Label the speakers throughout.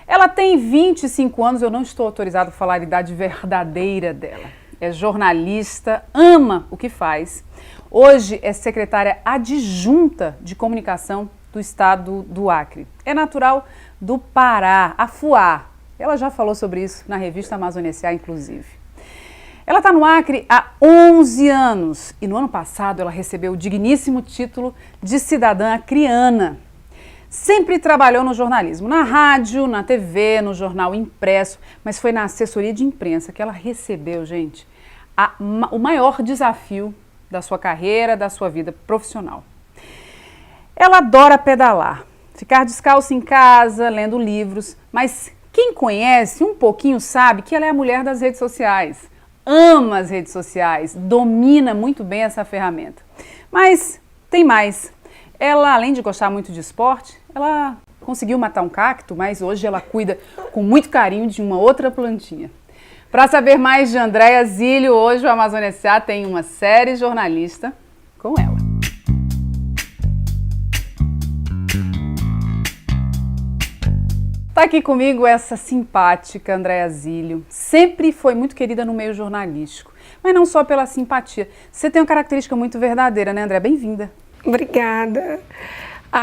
Speaker 1: Ela tem 25 anos, eu não estou autorizada a falar a idade verdadeira dela. É jornalista, ama o que faz. Hoje é secretária adjunta de comunicação do estado do Acre. É natural do Pará, Afuá. Ela já falou sobre isso na revista Amazônia S.A., inclusive. Ela está no Acre há 11 anos e no ano passado ela recebeu o digníssimo título de cidadã acreana. Sempre trabalhou no jornalismo, na rádio, na TV, no jornal impresso, mas foi na assessoria de imprensa que ela recebeu, gente, o maior desafio da sua carreira, da sua vida profissional. Ela adora pedalar, ficar descalça em casa, lendo livros, mas quem conhece um pouquinho sabe que ela é a mulher das redes sociais. Ama as redes sociais, domina muito bem essa ferramenta. Mas tem mais. Ela, além de gostar muito de esporte, ela conseguiu matar um cacto, mas hoje ela cuida com muito carinho de uma outra plantinha. Para saber mais de Andréa Zílio, hoje o Amazônia S.A. tem uma série jornalista com ela. Está aqui comigo essa simpática Andréa Zílio. Sempre foi muito querida no meio jornalístico, mas não só pela simpatia. Você tem uma característica muito verdadeira, né, Andréa? Bem-vinda.
Speaker 2: Obrigada.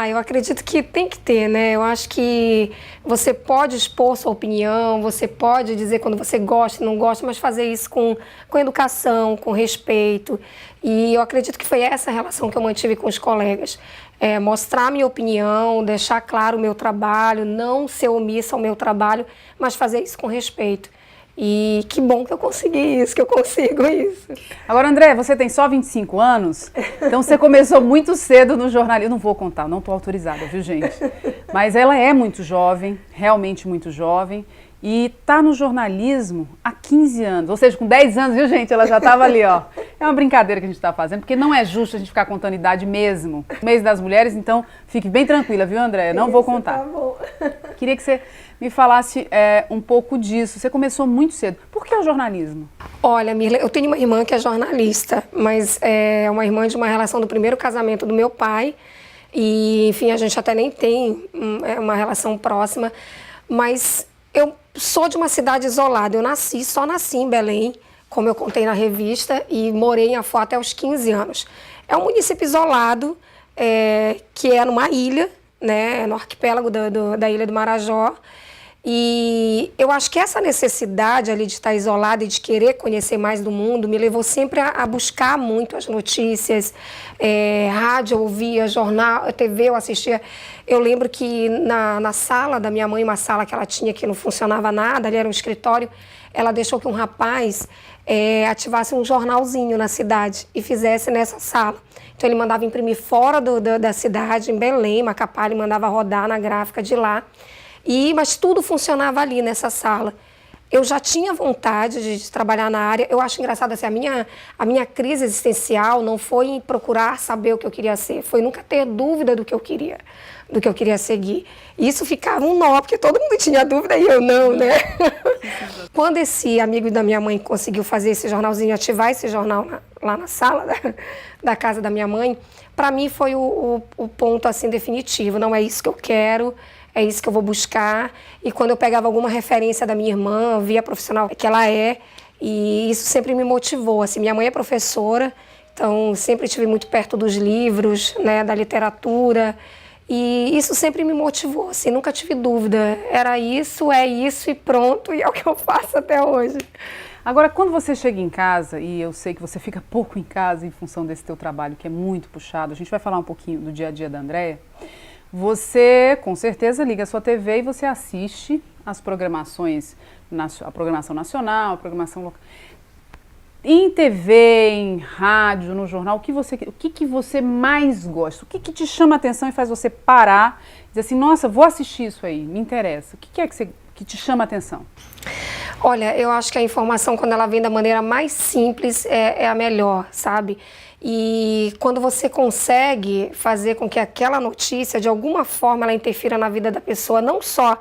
Speaker 2: Eu acredito que tem que ter, né? Eu acho que você pode expor sua opinião, você pode dizer quando você gosta e não gosta, mas fazer isso com educação, com respeito. E eu acredito que foi essa relação que eu mantive com os colegas. Mostrar minha opinião, deixar claro o meu trabalho, não ser omissa ao meu trabalho, mas fazer isso com respeito. E que bom que eu consegui isso, que eu consigo isso.
Speaker 1: Agora, André, você tem só 25 anos, então você começou muito cedo no jornalismo. Eu não vou contar, não estou autorizada, viu, gente? Mas ela é muito jovem, realmente muito jovem, e está no jornalismo há 15 anos. Ou seja, com 10 anos, viu, gente? Ela já estava ali, ó. É uma brincadeira que a gente está fazendo, porque não é justo a gente ficar contando idade mesmo. Mês das mulheres, então fique bem tranquila, viu, André? Não vou contar.
Speaker 2: Tá bom.
Speaker 1: Queria que você me falasse um pouco disso. Você começou muito cedo. Por que o jornalismo?
Speaker 2: Olha, Mirla, eu tenho uma irmã que é jornalista, mas é uma irmã de uma relação do primeiro casamento do meu pai. E, enfim, a gente até nem tem uma relação próxima. Mas eu sou de uma cidade isolada. Eu só nasci em Belém, como eu contei na revista, e morei em Afuá até os 15 anos. É um município isolado, que é numa ilha, né, no arquipélago da Ilha do Marajó. E eu acho que essa necessidade ali de estar isolada e de querer conhecer mais do mundo me levou sempre a buscar muito as notícias, rádio eu ouvia, jornal, TV eu assistia. Eu lembro que na sala da minha mãe, uma sala que ela tinha que não funcionava nada, ali era um escritório, ela deixou que um rapaz ativasse um jornalzinho na cidade e fizesse nessa sala. Então ele mandava imprimir fora da cidade, em Belém, Macapá, ele mandava rodar na gráfica de lá. Mas tudo funcionava ali nessa sala. Eu já tinha vontade de trabalhar na área. Eu acho engraçado assim, a minha crise existencial não foi em procurar saber o que eu queria ser, foi nunca ter dúvida do que eu queria seguir. Isso ficava um nó, porque todo mundo tinha dúvida e eu não, né? Quando esse amigo da minha mãe conseguiu fazer esse jornalzinho, ativar esse jornal lá na sala da casa da minha mãe, para mim foi o ponto assim definitivo. Não é isso que eu quero. É isso que eu vou buscar. E quando eu pegava alguma referência da minha irmã, via a profissional que ela é, e isso sempre me motivou. Assim, minha mãe é professora, então sempre estive muito perto dos livros, né, da literatura, e isso sempre me motivou. Assim, nunca tive dúvida. Era isso, é isso e pronto, e é o que eu faço até hoje.
Speaker 1: Agora, quando você chega em casa, e eu sei que você fica pouco em casa em função desse teu trabalho, que é muito puxado, a gente vai falar um pouquinho do dia a dia da Andréa. Você, com certeza, liga a sua TV e você assiste as programações, a programação nacional, a programação local. Em TV, em rádio, no jornal, o que você mais gosta? O que te chama a atenção e faz você parar e dizer assim, nossa, vou assistir isso aí, me interessa. O que é que te chama a atenção?
Speaker 2: Olha, eu acho que a informação, quando ela vem da maneira mais simples, é a melhor, sabe? E quando você consegue fazer com que aquela notícia, de alguma forma, ela interfira na vida da pessoa, não só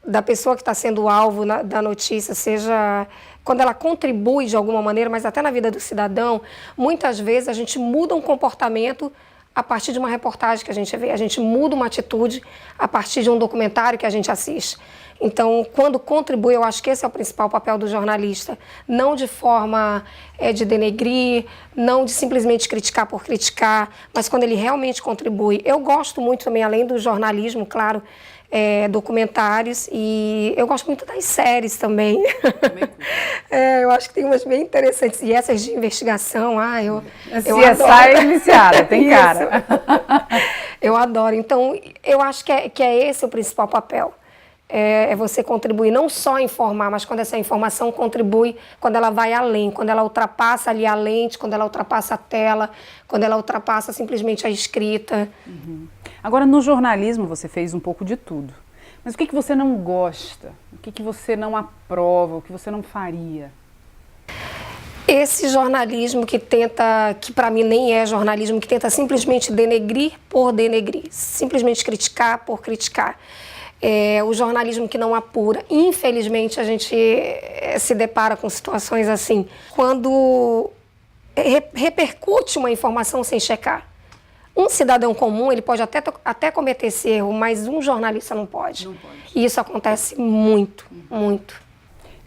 Speaker 2: da pessoa que está sendo alvo da notícia, seja quando ela contribui de alguma maneira, mas até na vida do cidadão, muitas vezes a gente muda um comportamento a partir de uma reportagem que a gente vê, a gente muda uma atitude a partir de um documentário que a gente assiste. Então, quando contribui, eu acho que esse é o principal papel do jornalista, não de forma de denegrir, não de simplesmente criticar por criticar, mas quando ele realmente contribui. Eu gosto muito também, além do jornalismo, claro, documentários, e eu gosto muito das séries também. Eu acho que tem umas bem interessantes, e essas de investigação, eu
Speaker 1: CSI é viciada, tem cara.
Speaker 2: Eu adoro, então eu acho que é esse o principal papel. É você contribuir, não só informar, mas quando essa informação contribui, quando ela vai além, quando ela ultrapassa ali a lente, quando ela ultrapassa a tela, quando ela ultrapassa simplesmente a escrita.
Speaker 1: Uhum. Agora, no jornalismo você fez um pouco de tudo, mas o que você não gosta? O que você não aprova? O que você não faria?
Speaker 2: Esse jornalismo que para mim nem é jornalismo, que tenta simplesmente denegrir por denegrir, simplesmente criticar por criticar. O jornalismo que não apura. Infelizmente, a gente se depara com situações assim, quando repercute uma informação sem checar. Um cidadão comum, ele pode até cometer esse erro, mas um jornalista não pode. Não pode. E isso acontece muito, muito.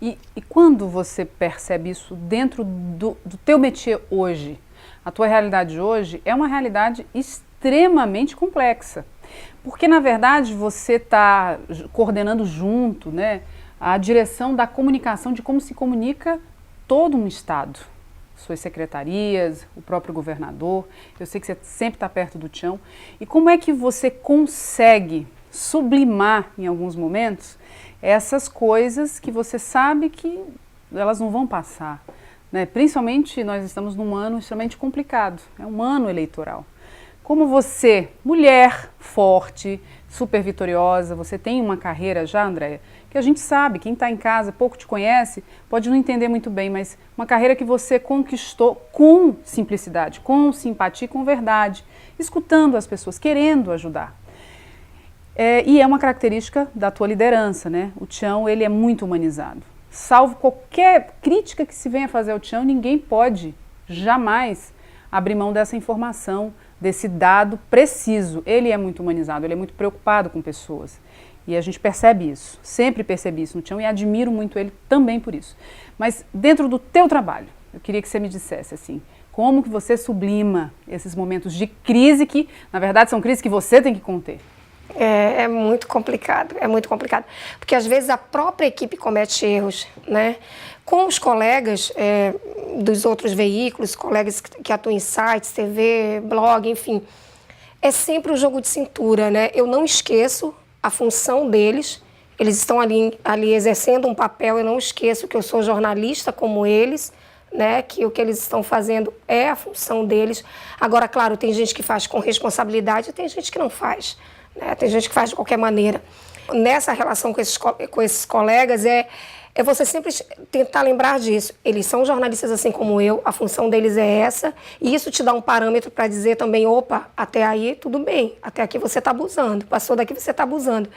Speaker 1: E quando você percebe isso dentro do teu métier hoje, a tua realidade hoje é uma realidade extremamente complexa. Porque, na verdade, você está coordenando junto, né, a direção da comunicação, de como se comunica todo um Estado. Suas secretarias, o próprio governador, eu sei que você sempre está perto do chão. E como é que você consegue sublimar, em alguns momentos, essas coisas que você sabe que elas não vão passar, né? Principalmente, nós estamos num ano extremamente complicado, é um ano eleitoral. Como você, mulher forte, super vitoriosa, você tem uma carreira já, Andréia, que a gente sabe, quem está em casa, pouco te conhece, pode não entender muito bem, mas uma carreira que você conquistou com simplicidade, com simpatia, com verdade, escutando as pessoas, querendo ajudar. E é uma característica da tua liderança, né? O Tião, ele é muito humanizado. Salvo qualquer crítica que se venha fazer ao Tião, ninguém pode jamais abrir mão dessa informação, desse dado preciso. Ele é muito humanizado, ele é muito preocupado com pessoas. E a gente percebe isso, sempre percebi isso no Tião e admiro muito ele também por isso. Mas dentro do teu trabalho, eu queria que você me dissesse assim, como que você sublima esses momentos de crise que, na verdade, são crises que você tem que conter?
Speaker 2: É muito complicado, porque às vezes a própria equipe comete erros, né? Com os colegas dos outros veículos, colegas que atuam em sites, TV, blog, enfim, é sempre um jogo de cintura, né? Eu não esqueço a função deles, eles estão ali exercendo um papel, eu não esqueço que eu sou jornalista como eles, né? Que o que eles estão fazendo é a função deles. Agora, claro, tem gente que faz com responsabilidade e tem gente que não faz. Tem gente que faz de qualquer maneira. Nessa relação com esses colegas, é você sempre tentar lembrar disso. Eles são jornalistas assim como eu, a função deles é essa, e isso te dá um parâmetro para dizer também, opa, até aí tudo bem, até aqui você está abusando, passou daqui você está abusando.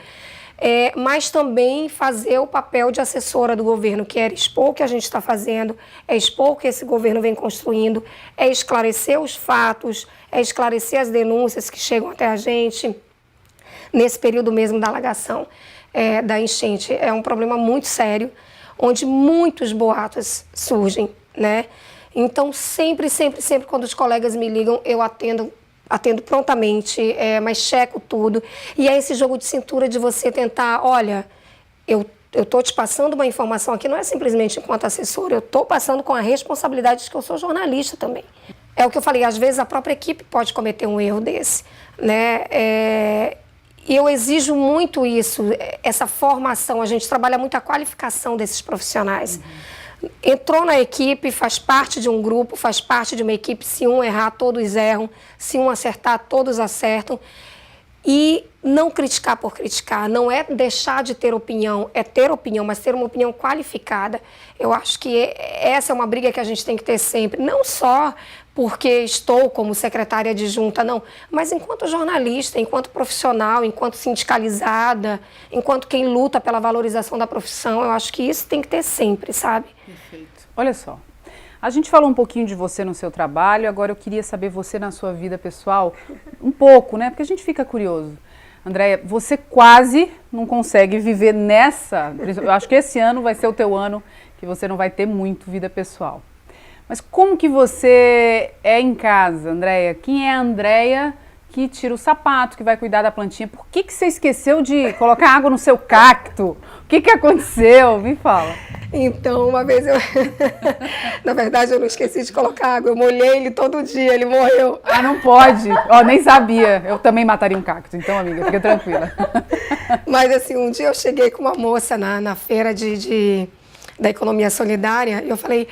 Speaker 2: Mas também fazer o papel de assessora do governo, que é expor o que a gente está fazendo, é expor o que esse governo vem construindo, é esclarecer os fatos, é esclarecer as denúncias que chegam até a gente. Nesse período mesmo da alagação da enchente. É um problema muito sério, onde muitos boatos surgem, né? Então, sempre quando os colegas me ligam, eu atendo prontamente, mas checo tudo. E é esse jogo de cintura de você tentar, olha, eu estou te passando uma informação aqui, não é simplesmente enquanto assessora, eu estou passando com a responsabilidade de que eu sou jornalista também. É o que eu falei, às vezes a própria equipe pode cometer um erro desse, né? E eu exijo muito isso, essa formação, a gente trabalha muito a qualificação desses profissionais. Entrou na equipe, faz parte de um grupo, faz parte de uma equipe, se um errar, todos erram, se um acertar, todos acertam. E não criticar por criticar, não é deixar de ter opinião, é ter opinião, mas ter uma opinião qualificada. Eu acho que essa é uma briga que a gente tem que ter sempre, não só porque estou como secretária adjunta, não, mas enquanto jornalista, enquanto profissional, enquanto sindicalizada, enquanto quem luta pela valorização da profissão, eu acho que isso tem que ter sempre, sabe?
Speaker 1: Perfeito. Olha só, A gente falou um pouquinho de você no seu trabalho, agora eu queria saber você na sua vida pessoal, um pouco, né? Porque a gente fica curioso. Andréia, você quase não consegue viver nessa... Eu acho que esse ano vai ser o teu ano que você não vai ter muito vida pessoal. Mas como que você é em casa, Andréia? Quem é a Andréia que tira o sapato, que vai cuidar da plantinha? Por que você esqueceu de colocar água no seu cacto? O que aconteceu? Me fala.
Speaker 2: Então, uma vez eu... Na verdade, eu não esqueci de colocar água. Eu molhei ele todo dia, ele morreu.
Speaker 1: Ah, não pode. Ó, nem sabia. Eu também mataria um cacto. Então, amiga, fica tranquila.
Speaker 2: Mas, assim, um dia eu cheguei com uma moça na feira da economia solidária e eu falei...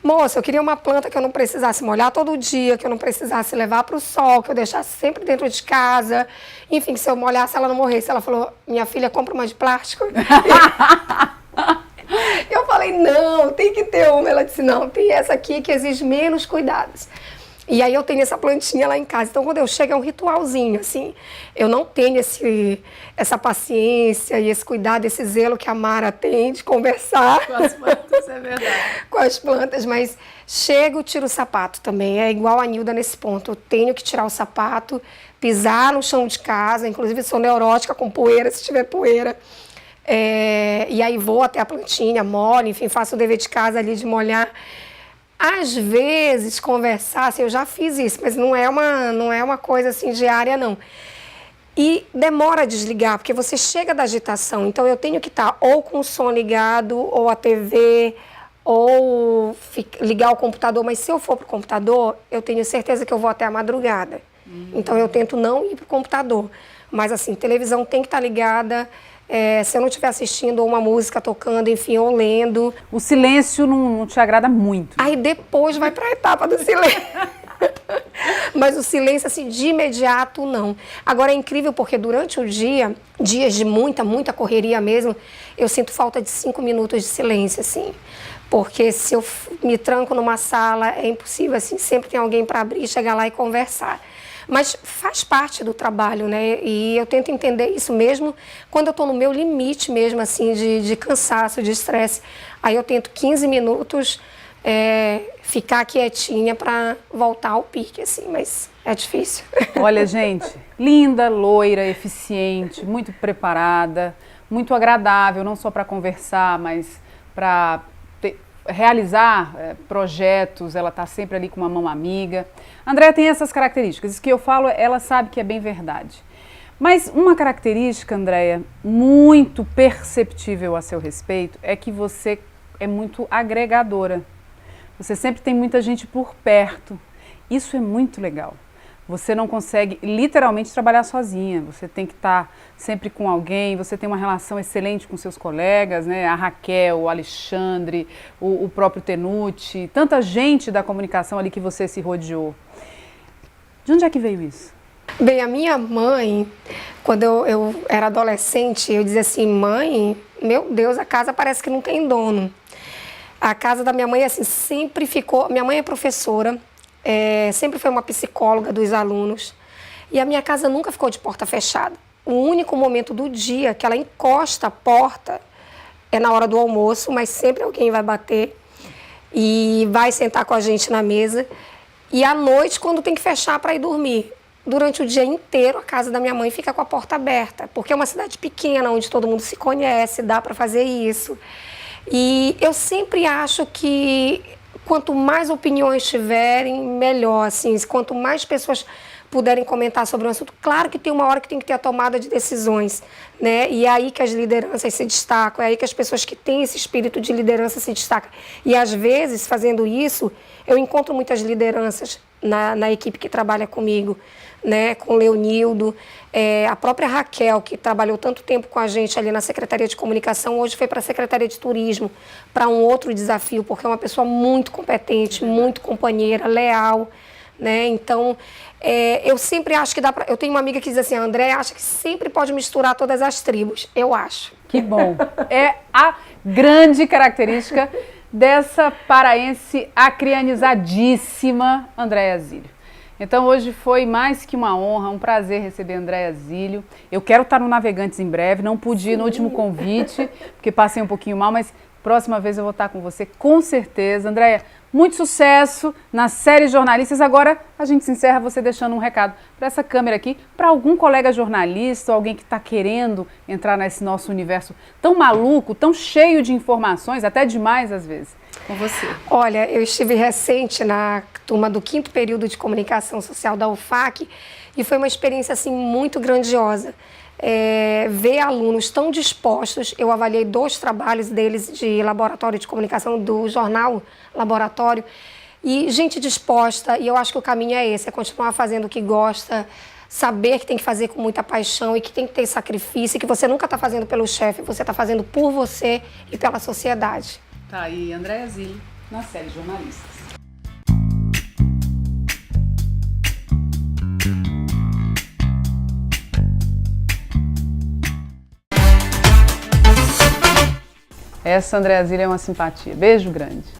Speaker 2: Moça, eu queria uma planta que eu não precisasse molhar todo dia, que eu não precisasse levar para o sol, que eu deixasse sempre dentro de casa. Enfim, que se eu molhasse, ela não morresse. Ela falou, minha filha, compra uma de plástico. Eu falei, não, tem que ter uma. Ela disse, não, tem essa aqui que exige menos cuidados. E aí eu tenho essa plantinha lá em casa. Então, quando eu chego, é um ritualzinho, assim. Eu não tenho essa paciência e esse cuidado, esse zelo que a Mara tem de conversar.
Speaker 1: Com as plantas, é verdade.
Speaker 2: Com as plantas, mas chego, tiro o sapato também. É igual a Nilda nesse ponto. Eu tenho que tirar o sapato, pisar no chão de casa. Inclusive, sou neurótica com poeira, se tiver poeira. E aí vou até a plantinha, molho, enfim, faço o dever de casa ali de molhar. Às vezes, conversar, assim, eu já fiz isso, mas não é uma coisa assim diária, não. E demora a desligar, porque você chega da agitação, então eu tenho que estar ou com o som ligado, ou a TV, ou ligar o computador, mas se eu for para o computador, eu tenho certeza que eu vou até a madrugada. Então eu tento não ir para o computador, mas assim, televisão tem que estar ligada. Se eu não estiver assistindo ou uma música tocando, enfim, ou lendo.
Speaker 1: O silêncio não te agrada muito.
Speaker 2: Aí depois vai para a etapa do silêncio. Mas o silêncio, assim, de imediato, não. Agora é incrível porque durante o dia, dias de muita correria mesmo, eu sinto falta de 5 minutos de silêncio, assim. Porque se eu me tranco numa sala, é impossível, assim, sempre tem alguém para abrir, chegar lá e conversar. Mas faz parte do trabalho, né? E eu tento entender isso mesmo quando eu estou no meu limite mesmo, assim, de cansaço, de estresse. Aí eu tento 15 minutos ficar quietinha para voltar ao pique, assim, mas é difícil.
Speaker 1: Olha, gente, linda, loira, eficiente, muito preparada, muito agradável, não só para conversar, mas para realizar projetos, ela está sempre ali com uma mão amiga. A Andréia tem essas características, isso que eu falo, ela sabe que é bem verdade. Mas uma característica, Andréia, muito perceptível a seu respeito, é que você é muito agregadora. Você sempre tem muita gente por perto. Isso é muito legal. Você não consegue literalmente trabalhar sozinha, você tem que estar sempre com alguém, você tem uma relação excelente com seus colegas, né? A Raquel, o Alexandre, o próprio Tenuti, tanta gente da comunicação ali que você se rodeou. De onde é que veio isso?
Speaker 2: Bem, a minha mãe, quando eu era adolescente, eu dizia assim, mãe, meu Deus, a casa parece que não tem dono. A casa da minha mãe, assim, sempre ficou... Minha mãe é professora, sempre foi uma psicóloga dos alunos. E a minha casa nunca ficou de porta fechada. O único momento do dia que ela encosta a porta é na hora do almoço, mas sempre alguém vai bater e vai sentar com a gente na mesa. E à noite, quando tem que fechar para ir dormir. Durante o dia inteiro, a casa da minha mãe fica com a porta aberta, porque é uma cidade pequena, onde todo mundo se conhece, dá para fazer isso. E eu sempre acho que quanto mais opiniões tiverem, melhor, assim, quanto mais pessoas puderem comentar sobre o assunto. Claro que tem uma hora que tem que ter a tomada de decisões, né? E é aí que as lideranças se destacam, é aí que as pessoas que têm esse espírito de liderança se destacam. E às vezes, fazendo isso, eu encontro muitas lideranças na equipe que trabalha comigo, né? Com o Leonildo, a própria Raquel, que trabalhou tanto tempo com a gente ali na Secretaria de Comunicação, hoje foi para a Secretaria de Turismo, para um outro desafio, porque é uma pessoa muito competente, muito companheira, leal, né? Então, eu sempre acho que dá para... Eu tenho uma amiga que diz assim, a Andréia acha que sempre pode misturar todas as tribos. Eu acho.
Speaker 1: Que bom. É a grande característica dessa paraense acrianizadíssima Andréia Zílio. Então hoje foi mais que uma honra, um prazer receber a Andréa Zílio. Eu quero estar no Navegantes em breve, não pude ir no último convite, porque passei um pouquinho mal, mas próxima vez eu vou estar com você, com certeza. Andréa, muito sucesso na série Jornalistas. Agora a gente se encerra você deixando um recado para essa câmera aqui, para algum colega jornalista, alguém que está querendo entrar nesse nosso universo tão maluco, tão cheio de informações, até demais às vezes. Com você.
Speaker 2: Olha, eu estive recente na turma do 5º período de comunicação social da UFAC e foi uma experiência assim muito grandiosa. Ver alunos tão dispostos, eu avaliei 2 trabalhos deles de laboratório de comunicação do jornal Laboratório e gente disposta, e eu acho que o caminho é esse, é continuar fazendo o que gosta, saber que tem que fazer com muita paixão e que tem que ter sacrifício, e que você nunca está fazendo pelo chefe, você está fazendo por você e pela sociedade.
Speaker 1: Tá aí, Andréa Zílio, na série Jornalistas. Essa Andréa Zílio é uma simpatia. Beijo grande.